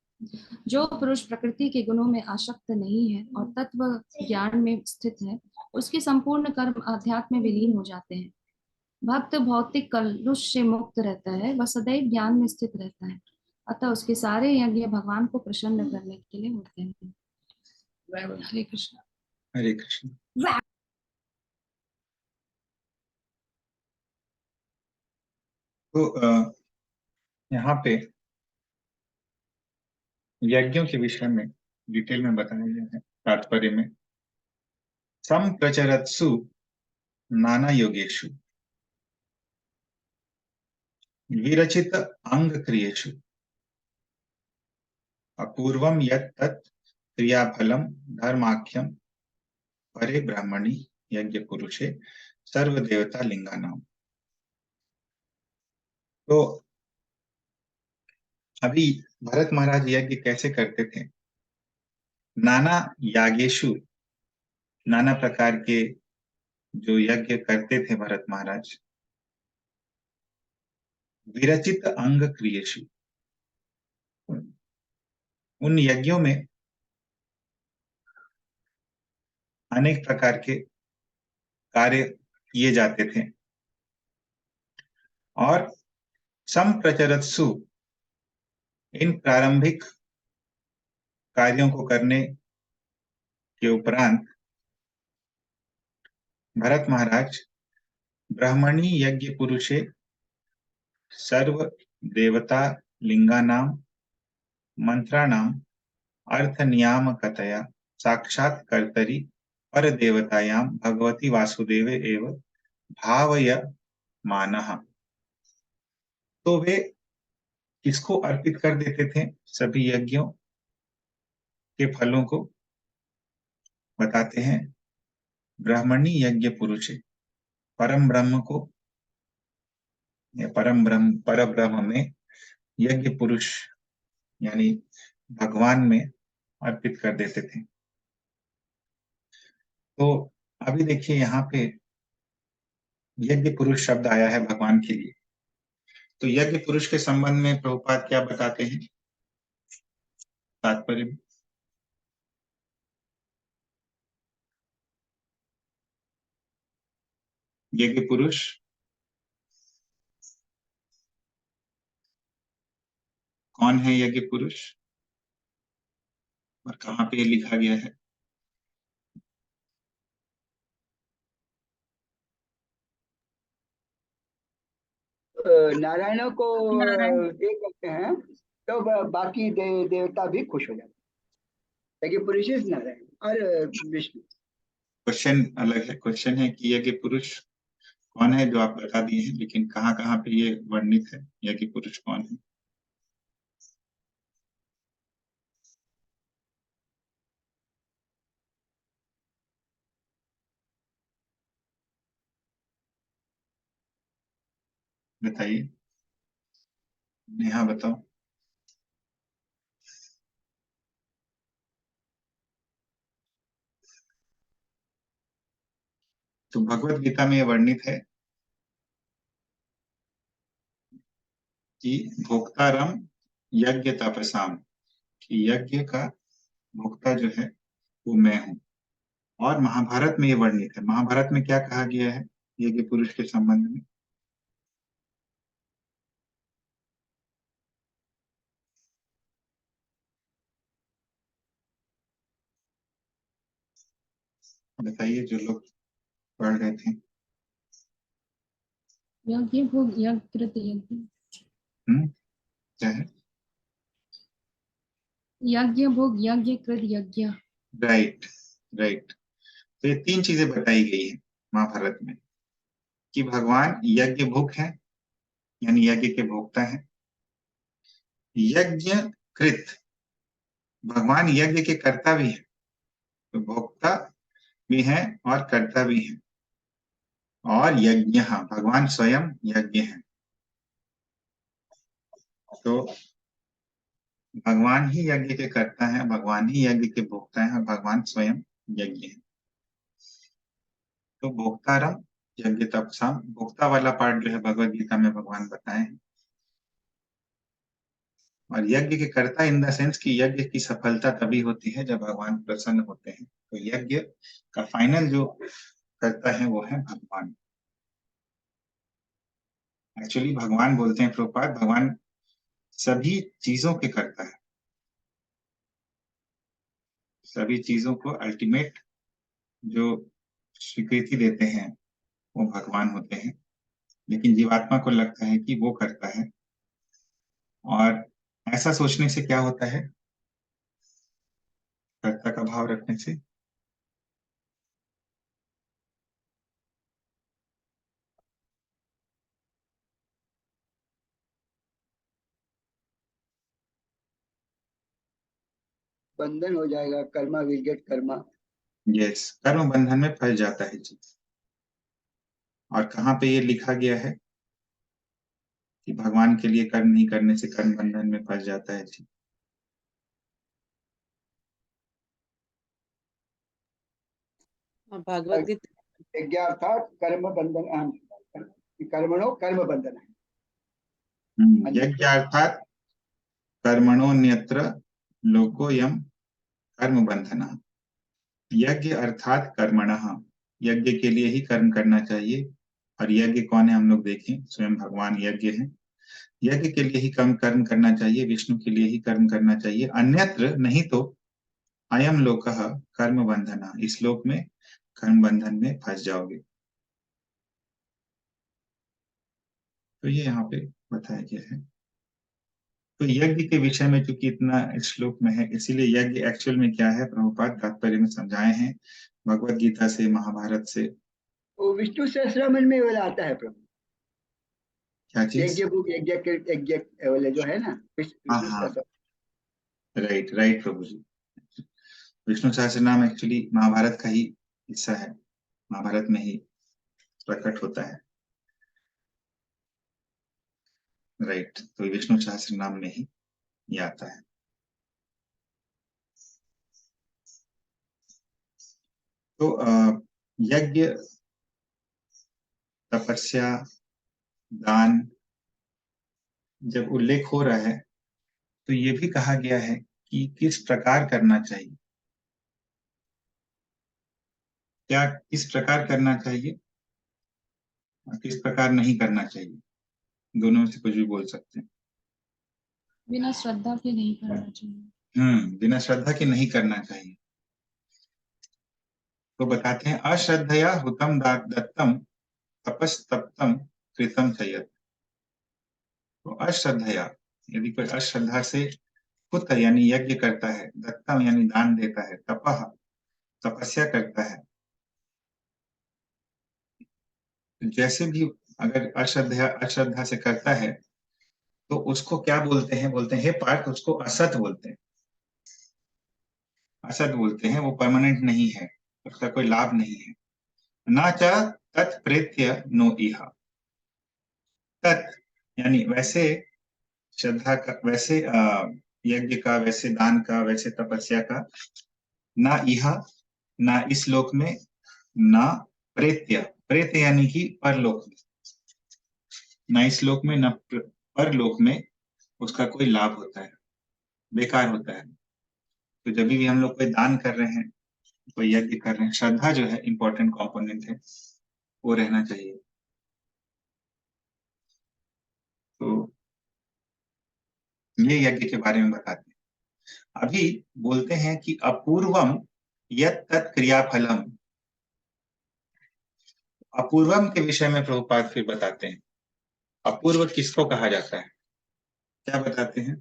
जो पुरुष प्रकृति के गुणों में आसक्त नहीं है और तत्व ज्ञान में स्थित है, उसके संपूर्ण कर्म आध्यात्म में विलीन हो जाते हैं। भक्त भौतिक कलुष से मुक्त रहता है, वह सदैव ज्ञान में स्थित रहता है, अतः उसके सारे यज्ञ भगवान को प्रसन्न करने के लिए होते हैं। हरे कृष्ण। हरे कृष्ण। तो यहाँ पे यज्ञों के विषय में डिटेल में बताया गया है तात्पर्य में। संप्रचरत्सु नाना योगेषु विरचित अंग क्रियेषु अपूर्वम यत् तत् क्रियाफलम धर्माख्यम परे ब्राह्मणी यज्ञ पुरुषे सर्वदेवता लिंगानाम। तो अभी भरत महाराज यज्ञ कैसे करते थे? नाना यागेशु, नाना प्रकार के जो यज्ञ करते थे भरत महाराज। विरचित अंग क्रियेषु, उन यज्ञों में अनेक प्रकार के कार्य किए जाते थे। और संप्रचरत्सु, इन प्रारंभिक कार्यों को करने के उपरांत भरत महाराज ब्राह्मणी यज्ञ पुरुषे सर्व देवता लिंगानाम मंत्राणाम अर्थ नियामकतया साक्षात कर्तरी पर देवतायाम भगवती वासुदेवे एव भावयमानः। तो वे किसको अर्पित कर देते थे? सभी यज्ञों के फलों को बताते हैं ब्राह्मणी यज्ञ पुरुष, परम ब्रह्म को, या पर ब्रह्म में यज्ञ पुरुष यानी भगवान में अर्पित कर देते थे। तो अभी देखिए यहाँ पे यज्ञ पुरुष शब्द आया है भगवान के लिए। तो यज्ञ पुरुष के संबंध में प्रभुपाद क्या बताते हैं तात्पर्य में? यज्ञ पुरुष कौन है? यज्ञ पुरुष और कहाँ पे लिखा गया है? नारायण को देख सकते हैं तो बाकी देवता भी खुश हो जाते हैं। यज्ञ पुरुष इज नारायण और विष्णु। क्वेश्चन अलग है। क्वेश्चन है कि यज्ञ पुरुष कौन है, जो आप बता दिए हैं, लेकिन कहाँ कहाँ पे ये वर्णित है यज्ञ पुरुष कौन है? बताइए, नेहा बताओ। तो भगवत गीता में ये वर्णित है कि भोक्तारम यज्ञ तपसाम, कि यज्ञ का भोक्ता जो है वो मैं हूँ। और महाभारत में ये वर्णित है। महाभारत में क्या कहा गया है यज्ञ पुरुष के संबंध में? बताइए जो लोग पढ़ रहे थे। यज्ञ भोग यज्ञ कृत यज्ञ। क्या है? यज्ञ भोग यज्ञ कृत यज्ञ। Right right. तो ये 3 चीजें बताई गई है महाभारत में कि भगवान यज्ञ भोग है, यानी यज्ञ के भोक्ता है। यज्ञ कृत, भगवान यज्ञ के कर्ता भी है, तो भोक्ता भी है और कर्ता भी है। और यज्ञ, भगवान स्वयं यज्ञ है। तो भगवान ही यज्ञ के कर्ता है, भगवान ही यज्ञ के भोक्ता है और भगवान स्वयं यज्ञ है। तो भोक्तारम यज्ञ तपसाम, भोक्ता वाला पार्ट जो है भगवद गीता में भगवान बताए हैं। और यज्ञ के कर्ता इन द सेंस कि यज्ञ की सफलता तभी होती है जब भगवान प्रसन्न होते हैं। तो यज्ञ का फाइनल जो करता है वो है भगवान। एक्चुअली भगवान बोलते हैं प्रभुपाद, भगवान सभी चीजों के करता है, सभी चीजों को अल्टीमेट जो स्वीकृति देते हैं वो भगवान होते हैं। लेकिन जीवात्मा को लगता है कि वो करता है, और ऐसा सोचने से क्या होता है? कर्ता का भाव रखने से बंधन हो जाएगा, Karma will get Karma. Yes, कर्म बंधन में फंस जाता है जी। और कहाँ पे ये लिखा गया है कि भगवान के लिए कर्म नहीं करने से कर्म बंधन में फंस जाता है जी? भागवत गीता यज्ञ अर्थात कर्म बंधन, कर्मणो कर्म बंधन है। यज्ञ अर्थात कर्मणोन्यत्र लोकोयम कर्म बंधन। यज्ञ अर्थात कर्मणः, यज्ञ के लिए ही कर्म करना चाहिए। और यज्ञ कौन है हम लोग देखें, स्वयं भगवान यज्ञ है। यज्ञ के लिए ही कर्म करना चाहिए, विष्णु के लिए ही कर्म करना चाहिए, अन्यत्र नहीं तो अयम लोकः कर्म बंधन, इस लोक में कर्म बंधन में फंस जाओगे। तो ये यहाँ पे बताया गया है। तो यज्ञ के विषय में चूंकि इतना श्लोक में है, इसीलिए यज्ञ एक्चुअल में क्या है प्रभुपाद तात्पर्य में समझाए हैं भगवत गीता से, महाभारत से। वो विष्णु सहस्त्रनाम में वाला आता है प्रभु, क्या चीज? यज्ञ भोग यज्ञ यज्ञ वाले जो है ना, हाँ विष्णु हाँ, सहस्त्र। राइट राइट प्रभु जी। विष्णु सहस्त्रनाम एक्चुअली महाभारत का ही हिस्सा है, महाभारत में ही प्रकट होता है। राइट, तो विष्णु सहस्त्रनाम में ही ये आता है। तो यज्ञ, तपस्या, दान जब उल्लेख हो रहा है तो ये भी कहा गया है कि किस प्रकार करना चाहिए, क्या किस प्रकार करना चाहिए और किस प्रकार नहीं करना चाहिए, दोनों में से कुछ भी बोल सकते हैं। बिना श्रद्धा के नहीं करना चाहिए। बिना श्रद्धा के नहीं करना चाहिए। तो बताते हैं, अश्रद्धया हुतम दत्तम तपस्तप्तम कृतम चयत। तो अश्रद्धया, यदि कोई अश्रद्धा से हुत यानी यज्ञ करता है, दत्तम यानी दान देता है, तपह तपस्या करता है, जैसे भी अगर अश्रद्धा से करता है तो उसको क्या बोलते हैं? बोलते हैं हे पार्थ, उसको असत बोलते हैं। असत बोलते हैं, वो परमानेंट नहीं है, उसका कोई लाभ नहीं है। ना च तत्प्रेत्य नो इह, तत् यानी वैसे श्रद्धा का, वैसे यज्ञ का, वैसे दान का, वैसे तपस्या का, ना इह ना इस लोक में, ना प्रेत्य, प्रेत्य यानी कि परलोक में, ना इस लोक में ना परलोक में उसका कोई लाभ होता है, बेकार होता है। तो जब भी हम लोग कोई दान कर रहे हैं, कोई यज्ञ कर रहे हैं, श्रद्धा जो है इंपॉर्टेंट कंपोनेंट है, वो रहना चाहिए। तो ये यज्ञ के बारे में बताते हैं। अभी बोलते हैं कि अपूर्वम यत् तत् क्रियाफलम अपूर्वम के विषय में प्रभुपाद फिर बताते हैं। अपूर्व किसको कहा जाता है, क्या बताते हैं?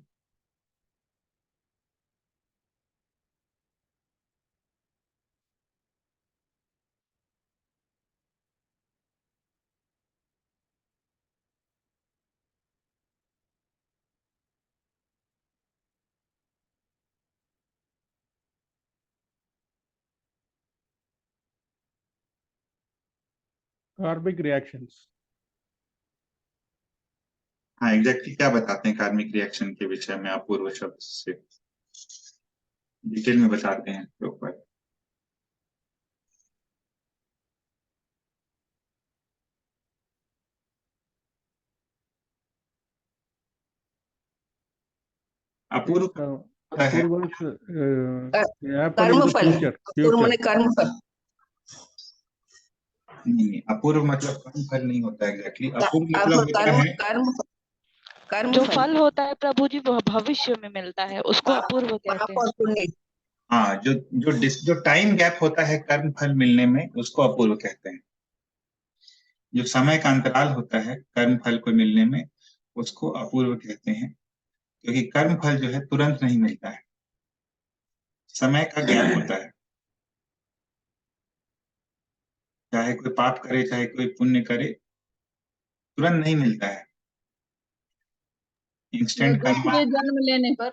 कार्मिक रिएक्शंस। हाँ, एग्जैक्टली क्या बताते हैं कार्मिक रिएक्शन के विषय में अपूर्व शब्द से? डिटेल में बताते हैं प्रभुपाद। अपूर्व अपूर्व कर्मफल, फ्यूचर माने कर्मफल। नहीं, अपूर्व मतलब कर्म फल नहीं होता एग्जैक्टली। अपूर्व मतलब होता है कर्म जो फल होता है प्रभु जी वो भविष्य में मिलता है, उसको अपूर्व कहते हैं। हाँ, जो टाइम गैप होता है कर्म फल मिलने में, उसको अपूर्व कहते हैं। जो समय का अंतराल होता है कर्म फल को मिलने में, उसको अपूर्व कहते हैं, क्योंकि कर्म फल जो है तुरंत नहीं मिलता है, समय का गैप होता है। चाहे कोई पाप करे चाहे कोई पुण्य करे, तुरंत नहीं मिलता है इंस्टेंट कर्म। दूसरे जन्म लेने पर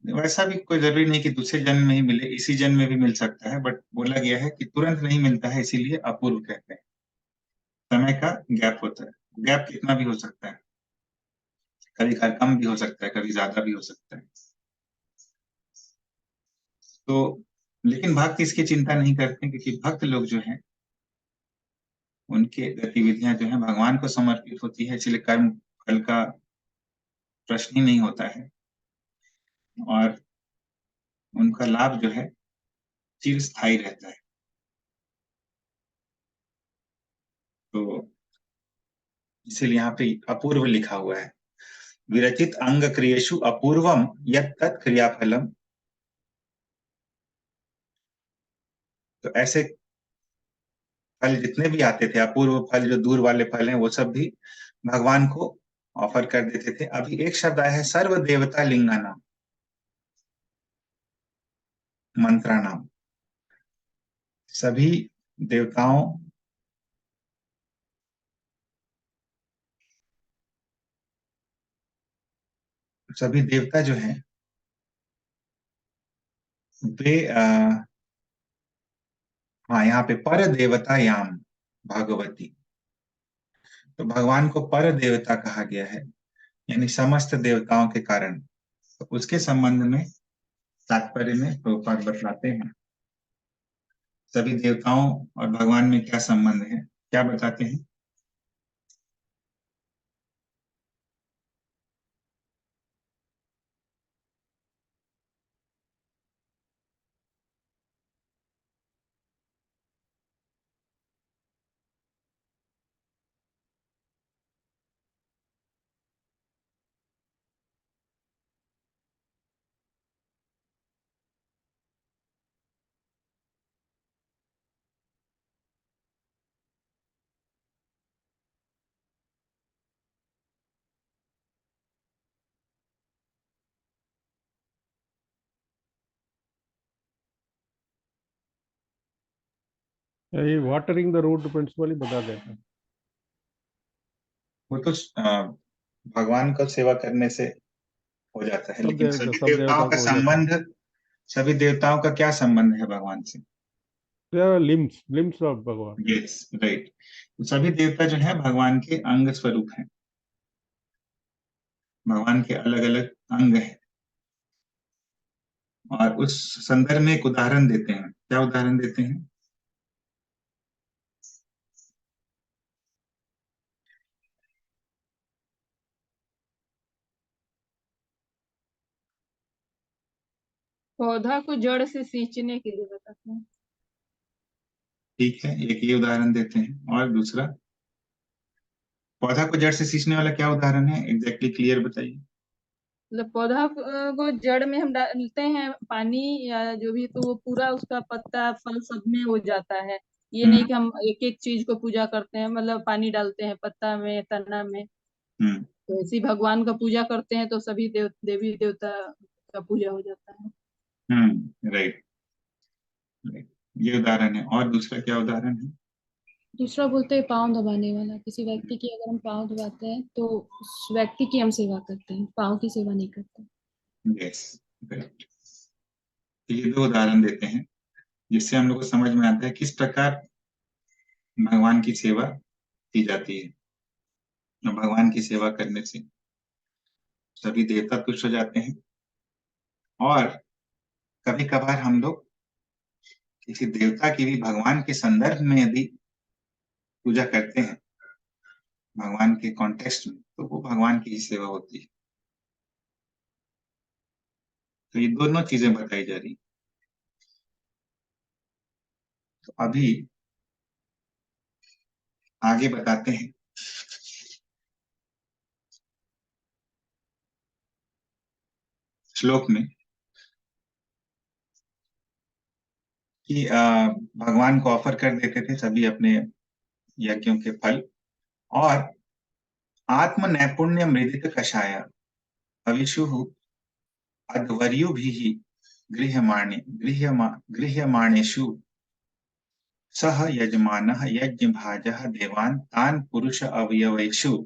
वैसा भी कोई जरूरी नहीं कि दूसरे जन्म में ही मिले, इसी जन्म में भी मिल सकता है, बट बोला गया है कि तुरंत नहीं मिलता है, इसीलिए अपूर्व कहते हैं। समय का गैप होता है, गैप कितना भी हो सकता है, कभी कम भी हो सकता है, कभी ज्यादा भी हो सकता है। तो लेकिन भक्त इसकी चिंता नहीं करते, क्योंकि भक्त लोग जो हैं उनके गतिविधियां जो है भगवान को समर्पित होती है, इसलिए कर्म फल का प्रश्न ही नहीं होता है, और उनका लाभ जो है चिर स्थायी रहता है। तो इसीलिए यहाँ पे अपूर्व लिखा हुआ है। विरचित अंग क्रियेषु अपूर्वम यत् तत् क्रियाफलम। तो ऐसे फल जितने भी आते थे, अपूर्व फल जो दूर वाले फल हैं, वो सब भी भगवान को ऑफर कर देते थे। अभी एक शब्द आया है सर्व देवता लिंगा नाम, मंत्रा नाम। सभी देवताओं सभी देवता जो हैं वे हाँ, यहाँ पे पर देवता याम भागवती, तो भगवान को पर देवता कहा गया है, यानी समस्त देवताओं के कारण। तो उसके संबंध में तात्पर्य में प्रभुपाद बतलाते हैं सभी देवताओं और भगवान में क्या संबंध है, क्या बताते हैं। ये वाटरिंग द रोड प्रिंसिपल ही बता देता है। वो तो भगवान का सेवा करने से हो जाता है, लेकिन सभी देवताओं का संबंध, सभी देवताओं का क्या संबंध है भगवान से? लिम्स ऑफ भगवान। Yes, right. तो सभी देवता जो है भगवान के अंग स्वरूप हैं, भगवान के अलग अलग अंग हैं। और उस संदर्भ में एक उदाहरण देते हैं। क्या उदाहरण देते हैं? पौधा को जड़ से सींचने के लिए बताते हैं। ठीक है, एक ये उदाहरण देते हैं, और दूसरा पौधा को जड़ से सींचने वाला क्या उदाहरण है एग्जैक्टली क्लियर बताइए। मतलब पौधा को जड़ में हम डालते हैं पानी या जो भी, तो वो पूरा उसका पत्ता फल सब में हो जाता है, ये नहीं कि हम एक एक चीज को पूजा करते हैं, मतलब पानी डालते हैं पत्ता में, तना में। तो ऐसे भगवान का पूजा करते हैं तो सभी देवी देवता का पूजा हो जाता है। राइट। ये उदाहरण है। और दूसरा क्या उदाहरण है? दूसरा बोलते हैं पाँव दबाने वाला। किसी व्यक्ति की अगर हम पाँव दबाते हैं तो उस व्यक्ति की हम सेवा करते हैं, पाँव की सेवा नहीं करते। Yes, correct. तो ये दो उदाहरण देते हैं जिससे हम लोग को समझ में आता है किस प्रकार भगवान की सेवा की जाती है। और भगवान की सेवा करने से सभी देवता खुश हो जाते हैं। और कभी कभार हम लोग किसी देवता की भी भगवान के संदर्भ में यदि पूजा करते हैं, भगवान के कॉन्टेक्स्ट में, तो वो भगवान की ही सेवा होती है। तो ये दोनों चीजें बताई जा रही। तो अभी आगे बताते हैं। श्लोक में कि भगवान को ऑफर कर देते थे सभी अपने यज्ञों के फल, और आत्म नैपुण्य मृदित कषाय अविशु अध्वर्युभिः गृह्यमाणेषु सह यजमानः यज्ञभाजः देवान् तान् पुरुष अवयवेषु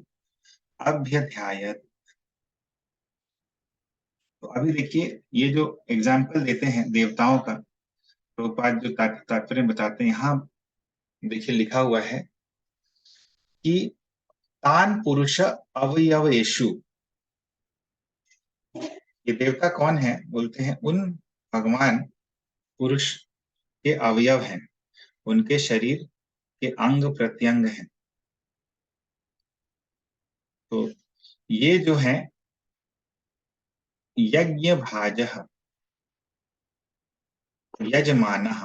अभ्यध्यायत। तो अभी देखिए, ये जो एग्जाम्पल देते हैं देवताओं का, प्रभुपाद जो तात्पर्य बताते हैं, यहाँ देखिए लिखा हुआ है कि तान पुरुष अवयवेषु। ये देवता कौन है? बोलते हैं उन भगवान पुरुष के अवयव हैं, उनके शरीर के अंग प्रत्यंग हैं। तो ये जो है यज्ञ भाजः यजमानः।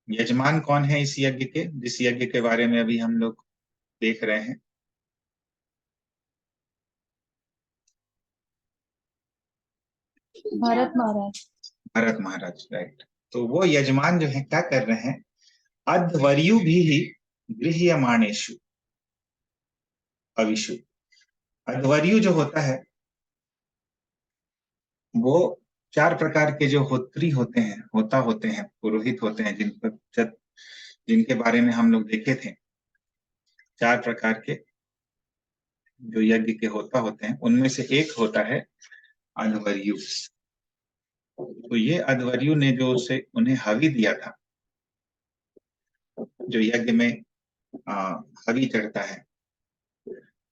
यजमान कौन है इस यज्ञ के, जिस यज्ञ के बारे में अभी हम लोग देख रहे हैं? भारत महाराज। भरत महाराज, राइट। तो वो यजमान जो है क्या कर रहे हैं? अध्वर्यु भी गृह्यमाणेषु अविषु। अध्वर्यु जो होता है वो 4 प्रकार के जो होत्री होते हैं, होते हैं, पुरोहित होते हैं, जिनके बारे में हम लोग देखे थे। 4 प्रकार के जो यज्ञ के होते हैं, उनमें से एक होता है अध्वर्यु। तो ये अध्वर्यु ने जो उन्हें हवि दिया था, जो यज्ञ में हवि चढ़ता है,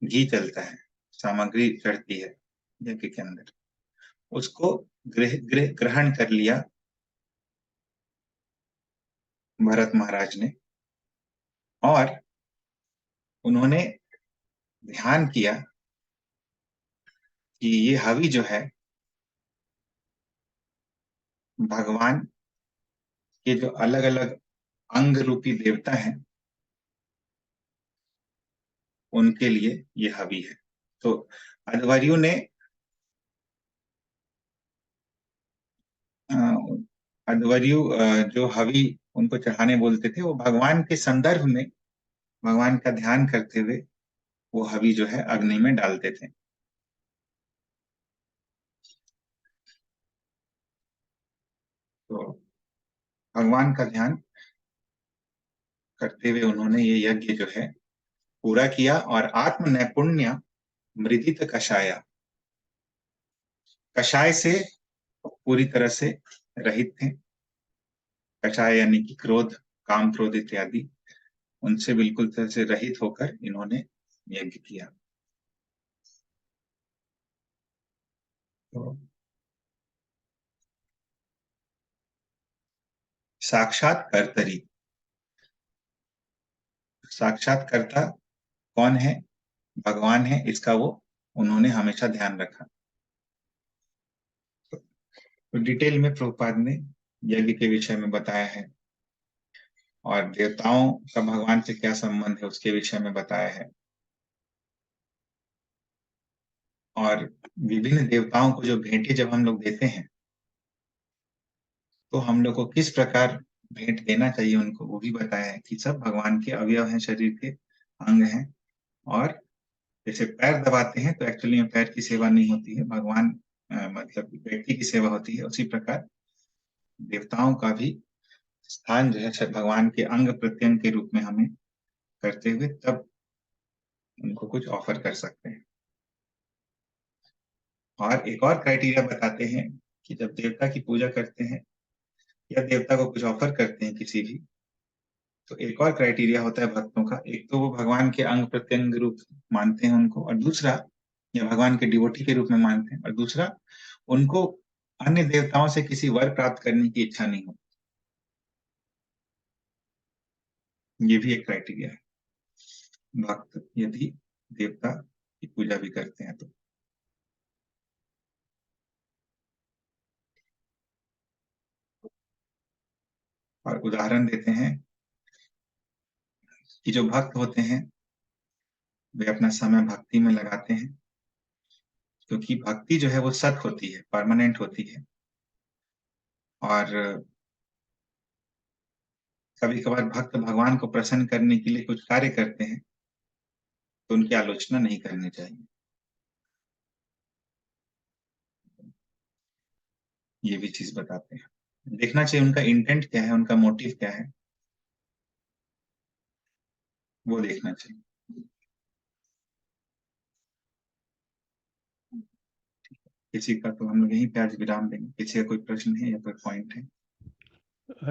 घी चलता है, सामग्री चढ़ती है यज्ञ के अंदर, उसको ग्रहण कर लिया भरत महाराज ने। और उन्होंने ध्यान किया कि ये हवि जो है भगवान के जो अलग अलग अंग रूपी देवता हैं उनके लिए ये हवि है। तो अध्वर्यु ने जो हवि उनको चढ़ाने बोलते थे, वो भगवान के संदर्भ में, भगवान का ध्यान करते हुए वो हवि जो है अग्नि में डालते थे। तो भगवान का ध्यान करते हुए उन्होंने ये यज्ञ जो है पूरा किया। और आत्म नैपुण्य मृदित कषाय, कषाय से पूरी तरह से रहित थे। कषाय यानी कि क्रोध, काम, क्रोध इत्यादि, उनसे बिल्कुल तरह से रहित होकर इन्होंने यज्ञ किया। तो साक्षात कर्तरी, साक्षात्कर्ता कौन है? भगवान है, इसका वो उन्होंने हमेशा ध्यान रखा। तो डिटेल में प्रभुपाद ने यज्ञ के विषय में बताया है, और देवताओं का भगवान से क्या संबंध है उसके विषय में बताया है, और विभिन्न देवताओं को जो भेंटें जब हम लोग देते हैं तो हम लोग को किस प्रकार भेंट देना चाहिए उनको, वो भी बताया है कि सब भगवान के अवयव हैं, शरीर के अंग हैं। और जैसे पैर दबाते हैं तो एक्चुअली में पैर की सेवा नहीं होती है, भगवान मतलब व्यक्ति की सेवा होती है। उसी प्रकार देवताओं का भी स्थान जो है भगवान के अंग प्रत्यंग के रूप में हमें करते हुए तब उनको कुछ ऑफर कर सकते हैं। और एक और क्राइटेरिया बताते हैं कि जब देवता की पूजा करते हैं या देवता को कुछ ऑफर करते हैं किसी भी, तो एक और क्राइटेरिया होता है भक्तों का। एक तो वो भगवान के अंग प्रत्यंग रूप मानते हैं उनको, और दूसरा, या भगवान के डिवोटी के रूप में मानते हैं, और दूसरा, उनको अन्य देवताओं से किसी वर प्राप्त करने की इच्छा नहीं होती। ये भी एक क्राइटेरिया है भक्त यदि देवता की पूजा भी करते हैं तो। और उदाहरण देते हैं कि जो भक्त होते हैं वे अपना समय भक्ति में लगाते हैं, क्योंकि भक्ति जो है वो सत होती है, परमानेंट होती है। और कभी कभार भक्त भगवान को प्रसन्न करने के लिए कुछ कार्य करते हैं तो उनकी आलोचना नहीं करनी चाहिए। ये भी चीज बताते हैं। देखना चाहिए उनका इंटेंट क्या है, उनका मोटिव क्या है, वो देखना चाहिए। किसी का तो हम लोग यहीं पे आज विराम देंगे। किसी का कोई प्रश्न है या कोई पॉइंट है?